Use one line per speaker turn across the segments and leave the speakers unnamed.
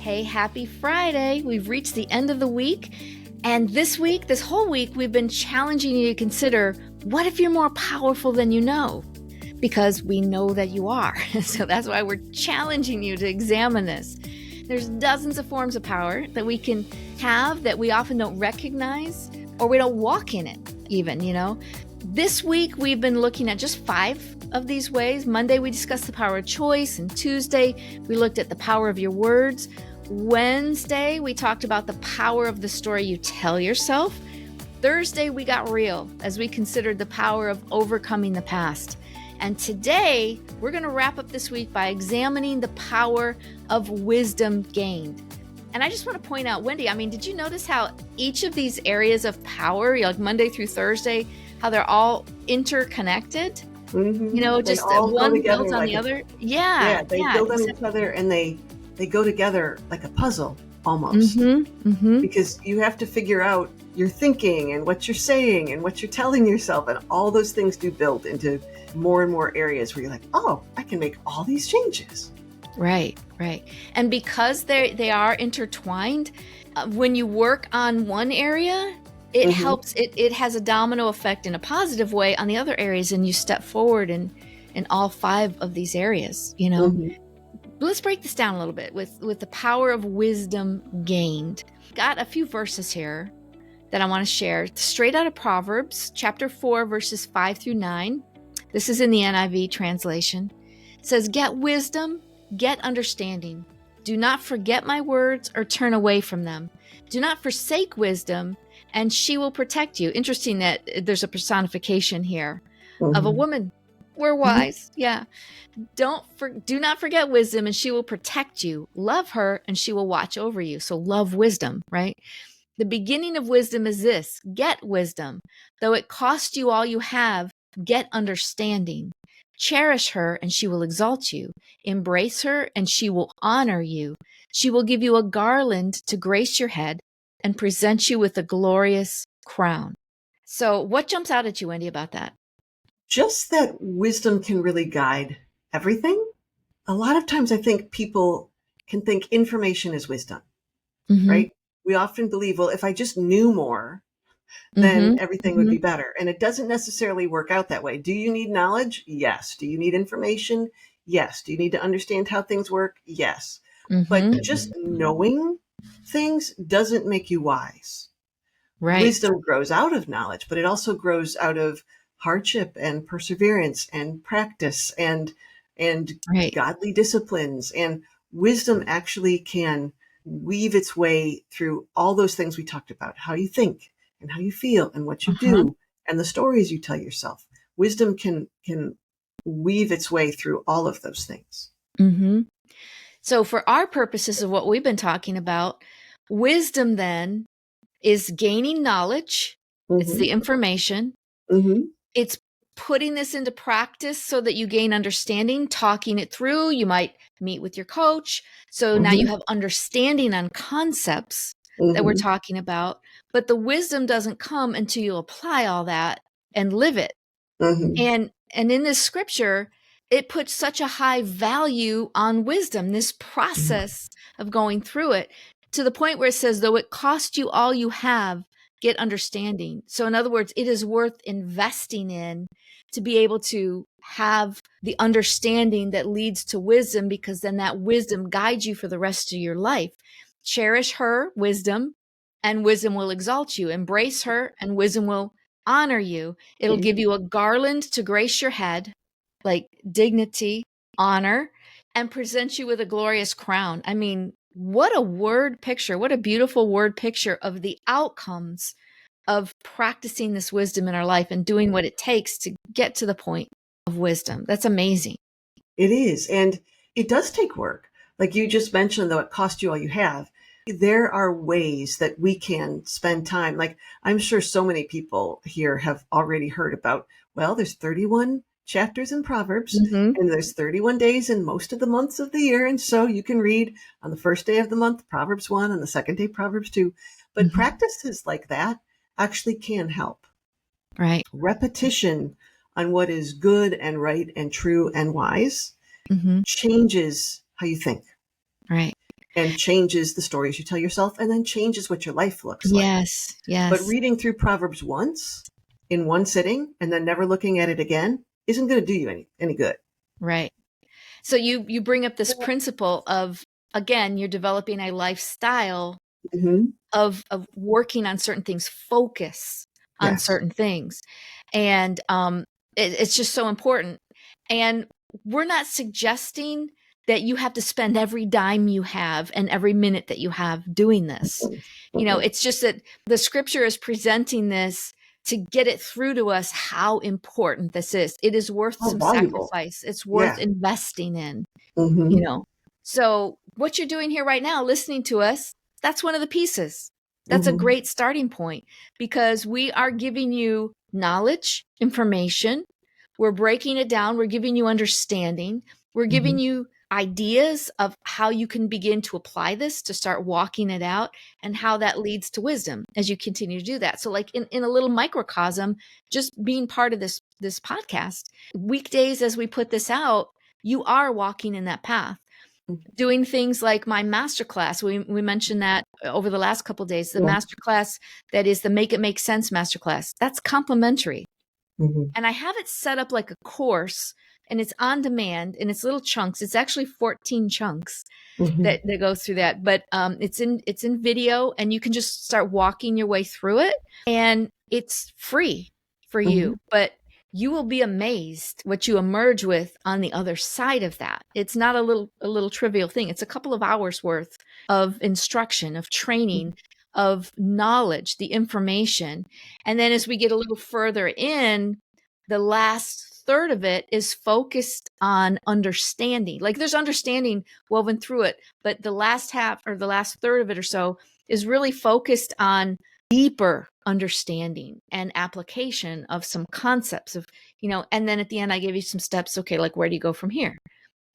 Hey, happy Friday. We've reached the end of the week. And this whole week, we've been challenging you to consider, what if you're more powerful than you know? Because we know that you are. So that's why we're challenging you to examine this. There's dozens of forms of power that we can have that we often don't recognize, or we don't walk in it even. This week, we've been looking at just 5 of these ways. Monday, we discussed the power of choice. And Tuesday, we looked at the power of your words. Wednesday, we talked about the power of the story you tell yourself. Thursday, we got real as we considered the power of overcoming the past. And today, we're going to wrap up this week by examining the power of wisdom gained. And I just want to point out, Wendy, did you notice how each of these areas of power, like Monday through Thursday, how they're all interconnected?
Mm-hmm.
Just one builds on the other.
Yeah, they build on each other, and they go together like a puzzle almost. Because you have to figure out your thinking and what you're saying and what you're telling yourself, and all those things do build into more and more areas where you're like, oh, I can make all these changes.
Right. And because they are intertwined, when you work on one area, it helps, it has a domino effect in a positive way on the other areas, and you step forward in all 5 of these areas, Let's break this down a little bit with the power of wisdom gained. Got a few verses here that I want to share straight out of Proverbs, chapter 4, verses 5 through 9. This is in the NIV translation. It says, "Get wisdom, get understanding. Do not forget my words or turn away from them. Do not forsake wisdom, and she will protect you." Interesting that there's a personification here of a woman. We're wise. Yeah. Do not forget wisdom, and she will protect you. Love her, and she will watch over you. So love wisdom, right? The beginning of wisdom is this: get wisdom. Though it cost you all you have, get understanding. Cherish her, and she will exalt you. Embrace her, and she will honor you. She will give you a garland to grace your head and present you with a glorious crown. So what jumps out at you, Wendy, about that?
Just that wisdom can really guide everything. A lot of times I think people can think information is wisdom, right? We often believe, well, if I just knew more, then everything would be better. And it doesn't necessarily work out that way. Do you need knowledge? Yes. Do you need information? Yes. Do you need to understand how things work? Yes. But just knowing things doesn't make you wise.
Right.
Wisdom grows out of knowledge, but it also grows out of hardship and perseverance and practice and godly disciplines. And wisdom actually can weave its way through all those things we talked about: how you think and how you feel and what you do and the stories you tell yourself. Wisdom can weave its way through all of those things.
So for our purposes of what we've been talking about, wisdom then is gaining knowledge. It's the information. It's putting this into practice so that you gain understanding, talking it through. You might meet with your coach. So now you have understanding on concepts that we're talking about, but the wisdom doesn't come until you apply all that and live it. And in this scripture, it puts such a high value on wisdom, this process of going through it, to the point where it says, though it cost you all you have, get understanding. So in other words, it is worth investing in to be able to have the understanding that leads to wisdom, because then that wisdom guides you for the rest of your life. Cherish her, wisdom, and wisdom will exalt you. Embrace her, and wisdom will honor you. It'll give you a garland to grace your head, like dignity, honor, and present you with a glorious crown. What a word picture. What a beautiful word picture of the outcomes of practicing this wisdom in our life and doing what it takes to get to the point of wisdom. That's amazing.
It is. And it does take work. Like you just mentioned, though, it cost you all you have. There are ways that we can spend time. Like, I'm sure so many people here have already heard about, well, there's 31 chapters in Proverbs, and there's 31 days in most of the months of the year. And so you can read on the first day of the month, Proverbs 1, on the second day, Proverbs 2. But practices like that actually can help.
Right.
Repetition on what is good and right and true and wise changes how you think.
Right.
and changes the stories you tell yourself, and then changes what your life looks like.
Yes.
But reading through Proverbs once in one sitting and then never looking at it again isn't going to do you any good.
Right. So you bring up this principle of, again, you're developing a lifestyle of working on certain things, focus on certain things. And it's just so important. And we're not suggesting that you have to spend every dime you have and every minute that you have doing this. You know, it's just that the scripture is presenting this to get it through to us how important this is. It is worth some
valuable
sacrifice. It's worth investing in, you know. So what you're doing here right now, listening to us, that's one of the pieces. That's a great starting point, because we are giving you knowledge, information. We're breaking it down. We're giving you understanding. We're giving you ideas of how you can begin to apply this, to start walking it out, and how that leads to wisdom as you continue to do that. So like in a little microcosm, just being part of this podcast, weekdays as we put this out, you are walking in that path. Doing things like my masterclass. We mentioned that over the last couple of days, the masterclass that is the Make It Make Sense masterclass. That's complimentary. And I have it set up like a course, and it's on demand, and it's little chunks. It's actually 14 chunks that go through that. But it's in video, and you can just start walking your way through it. And it's free for you. But you will be amazed what you emerge with on the other side of that. It's not a little trivial thing. It's a couple of hours worth of instruction, of training, of knowledge, the information. And then as we get a little further in, the last third of it is focused on understanding. Like there's understanding woven through it, but the last half or the last third of it or so is really focused on deeper understanding and application of some concepts of, you know, and then at the end I give you some steps. Okay, like where do you go from here?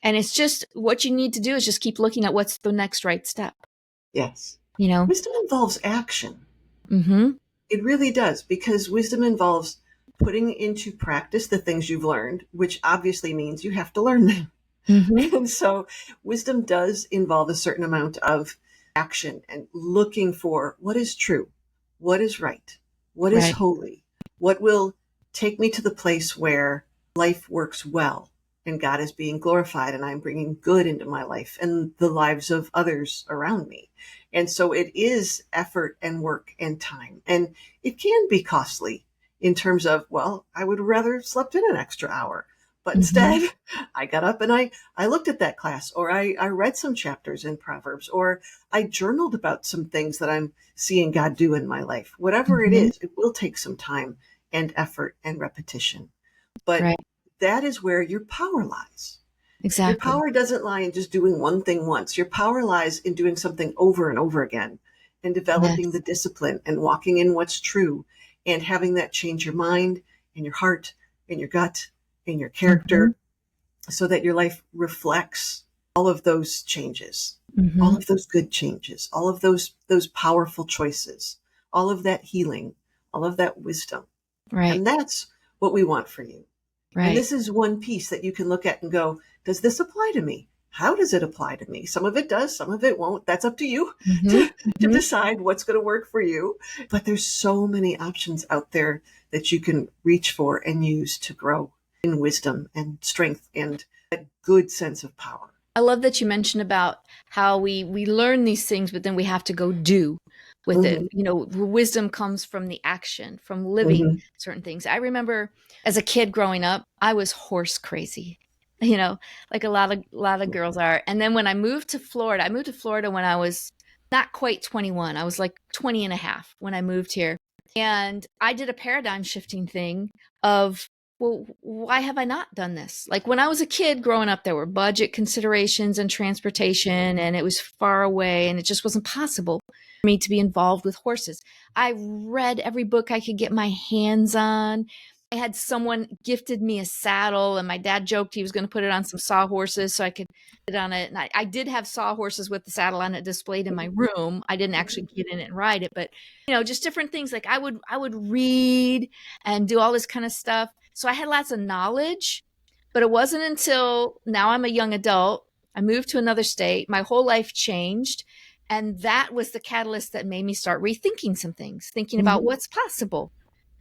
And it's just what you need to do is just keep looking at what's the next right step.
Yes.
You know,
wisdom involves action. It really does, because wisdom involves putting into practice the things you've learned, which obviously means you have to learn them. And so wisdom does involve a certain amount of action and looking for what is true, what is right, what is holy, what will take me to the place where life works well and God is being glorified and I'm bringing good into my life and the lives of others around me. And so it is effort and work and time. And it can be costly in terms of, well, I would rather have slept in an extra hour. But instead, I got up and I looked at that class, or I read some chapters in Proverbs, or I journaled about some things that I'm seeing God do in my life. Whatever it is, it will take some time and effort and repetition. But that is where your power lies.
Exactly.
Your power doesn't lie in just doing one thing once. Your power lies in doing something over and over again and developing the discipline and walking in what's true and having that change your mind and your heart and your gut and your character so that your life reflects all of those changes, all of those good changes, all of those powerful choices, all of that healing, all of that wisdom. And that's what we want for you. And this is one piece that you can look at and go, does this apply to me? How does it apply to me? Some of it does, some of it won't. That's up to you to decide what's going to work for you. But there's so many options out there that you can reach for and use to grow in wisdom and strength and a good sense of power.
I love that you mentioned about how we learn these things, but then we have to go do with it. You know, wisdom comes from the action, from living certain things. I remember as a kid growing up, I was horse crazy, you know, like a lot of girls are. And then when I moved to Florida when I was not quite 21. I was like 20 and a half when I moved here. And I did a paradigm shifting thing of, well, why have I not done this? Like when I was a kid growing up, there were budget considerations and transportation, and it was far away, and it just wasn't possible for me to be involved with horses. I read every book I could get my hands on. I had someone gifted me a saddle, and my dad joked he was going to put it on some sawhorses so I could sit on it. And I did have sawhorses with the saddle on it displayed in my room. I didn't actually get in it and ride it, but you know, just different things. Like I would read and do all this kind of stuff. So I had lots of knowledge, but it wasn't until now I'm a young adult I moved to another state. My whole life changed. And that was the catalyst that made me start rethinking some things, thinking about what's possible.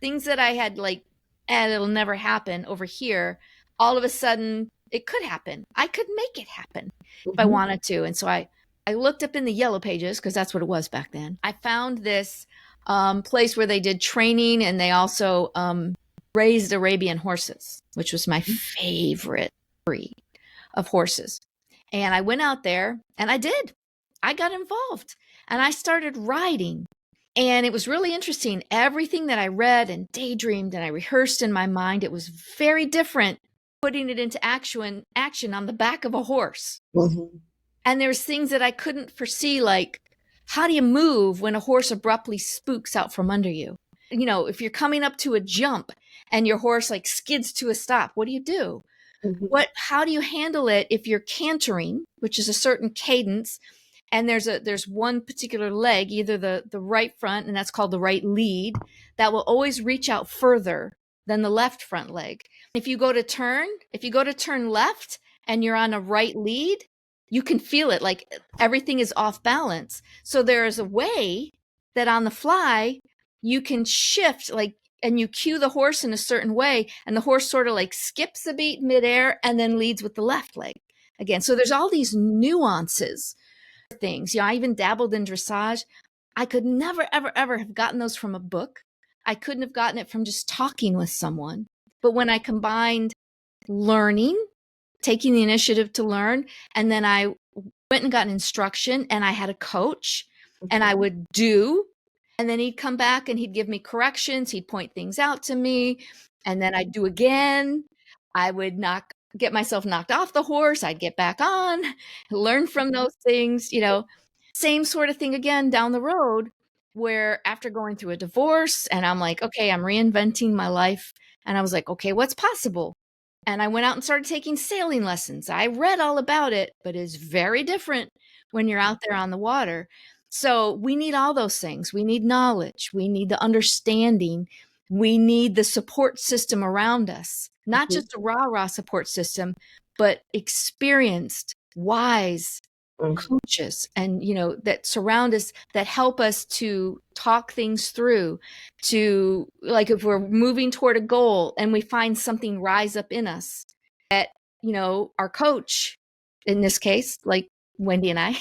Things that I had like, it'll never happen over here. All of a sudden, it could happen. I could make it happen if I wanted to. And so I looked up in the yellow pages, because that's what it was back then. I found this place where they did training, and they also raised Arabian horses, which was my favorite breed of horses. And I went out there and I got involved and I started riding. And it was really interesting. Everything that I read and daydreamed and I rehearsed in my mind, it was very different putting it into action on the back of a horse. And there's things that I couldn't foresee, like how do you move when a horse abruptly spooks out from under you? You know, if you're coming up to a jump and your horse like skids to a stop, what do you do? How do you handle it if you're cantering, which is a certain cadence, and there's one particular leg, either the right front, and that's called the right lead, that will always reach out further than the left front leg. If you go to turn left and you're on a right lead, you can feel it like everything is off balance. So there is a way that on the fly you can shift, like, and you cue the horse in a certain way, and the horse sort of like skips a beat midair and then leads with the left leg again. So there's all these nuances, things. You know, I even dabbled in dressage. I could never, ever, ever have gotten those from a book. I couldn't have gotten it from just talking with someone. But when I combined learning, taking the initiative to learn, and then I went and got an instruction, and I had a coach, and I would do, and then he'd come back and he'd give me corrections. He'd point things out to me, and then I'd do again. I would get myself knocked off the horse. I'd get back on, learn from those things, you know. Same sort of thing again down the road, where after going through a divorce, and I'm like, okay, I'm reinventing my life. And I was like, okay, what's possible? And I went out and started taking sailing lessons. I read all about it, but it's very different when you're out there on the water. So we need all those things. We need knowledge. We need the understanding. We need the support system around us, not just a rah-rah support system, but experienced, wise coaches, and, you know, that surround us, that help us to talk things through, to, like, if we're moving toward a goal and we find something rise up in us, that, you know, our coach, in this case, like Wendy and I,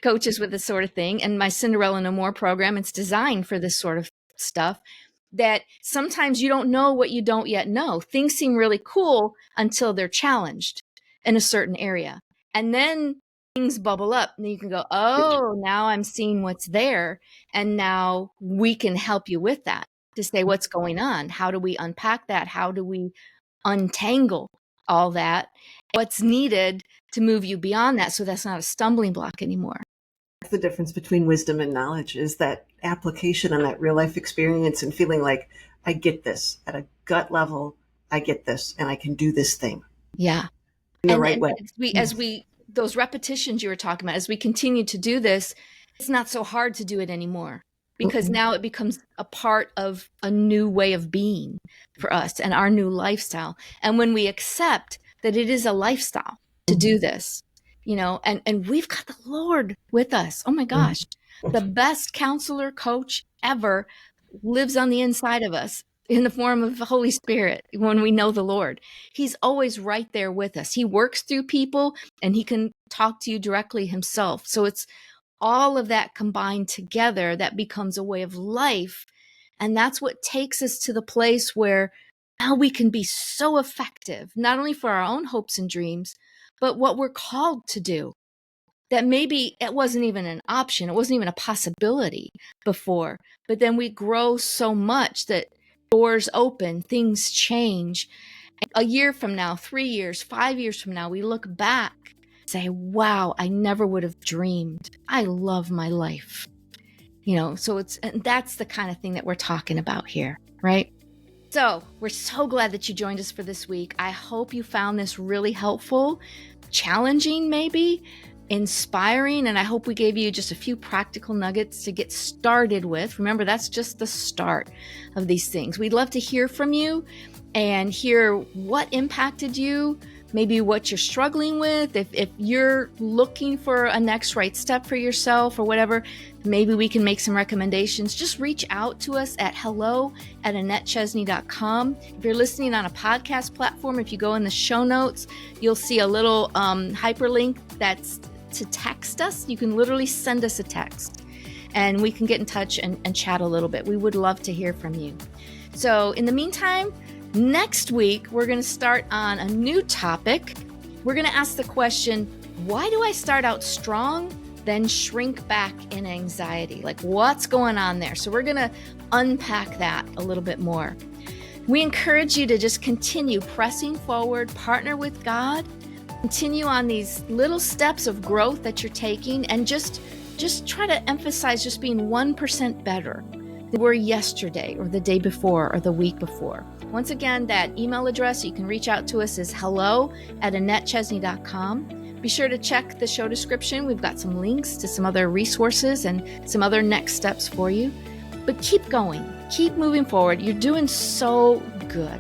coaches with this sort of thing. And my Cinderella No More program, it's designed for this sort of stuff, that sometimes you don't know what you don't yet know. Things seem really cool until they're challenged in a certain area. And then things bubble up and you can go, oh, now I'm seeing what's there. And now we can help you with that, to say what's going on. How do we unpack that? How do we untangle all that? What's needed to move you beyond that, so that's not a stumbling block anymore.
The difference between wisdom and knowledge is that application on that real life experience and feeling like, I get this at a gut level. I get this and I can do this thing.
Yeah.
In the right way.
As we, those repetitions you were talking about, as we continue to do this, it's not so hard to do it anymore, because now it becomes a part of a new way of being for us and our new lifestyle. And when we accept that it is a lifestyle to do this, you know, and we've got the Lord with us. Oh my gosh, the best counselor, coach ever lives on the inside of us in the form of the Holy Spirit. When we know the Lord, he's always right there with us. He works through people and he can talk to you directly himself. So it's all of that combined together that becomes a way of life. And that's what takes us to the place where now we can be so effective, not only for our own hopes and dreams, but what we're called to do, that maybe it wasn't even an option. It wasn't even a possibility before. But then we grow so much that doors open, things change. A year from now, 3 years, 5 years from now, we look back, say, wow, I never would have dreamed. I love my life. You know, so and that's the kind of thing that we're talking about here, right? So we're so glad that you joined us for this week. I hope you found this really helpful, challenging, maybe inspiring, and I hope we gave you just a few practical nuggets to get started with. Remember, that's just the start of these things. We'd love to hear from you and hear what impacted you, maybe what you're struggling with. If you're looking for a next right step for yourself or whatever, maybe we can make some recommendations. Just reach out to us at hello@AnnetteChesney.com. If you're listening on a podcast platform, if you go in the show notes, you'll see a little hyperlink that's to text us. You can literally send us a text and we can get in touch and chat a little bit. We would love to hear from you. So in the meantime, next week, we're going to start on a new topic. We're going to ask the question, why do I start out strong, then shrink back in anxiety? Like, what's going on there? So we're going to unpack that a little bit more. We encourage you to just continue pressing forward, partner with God, continue on these little steps of growth that you're taking, and just try to emphasize just being 1% better than you were yesterday or the day before or the week before. Once again, that email address you can reach out to us is hello@AnnetteChesney.com. Be sure to check the show description. We've got some links to some other resources and some other next steps for you. But keep going. Keep moving forward. You're doing so good.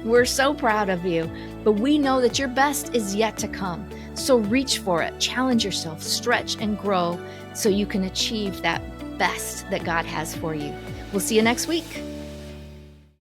We're so proud of you. But we know that your best is yet to come. So reach for it. Challenge yourself. Stretch and grow so you can achieve that best that God has for you. We'll see you next week.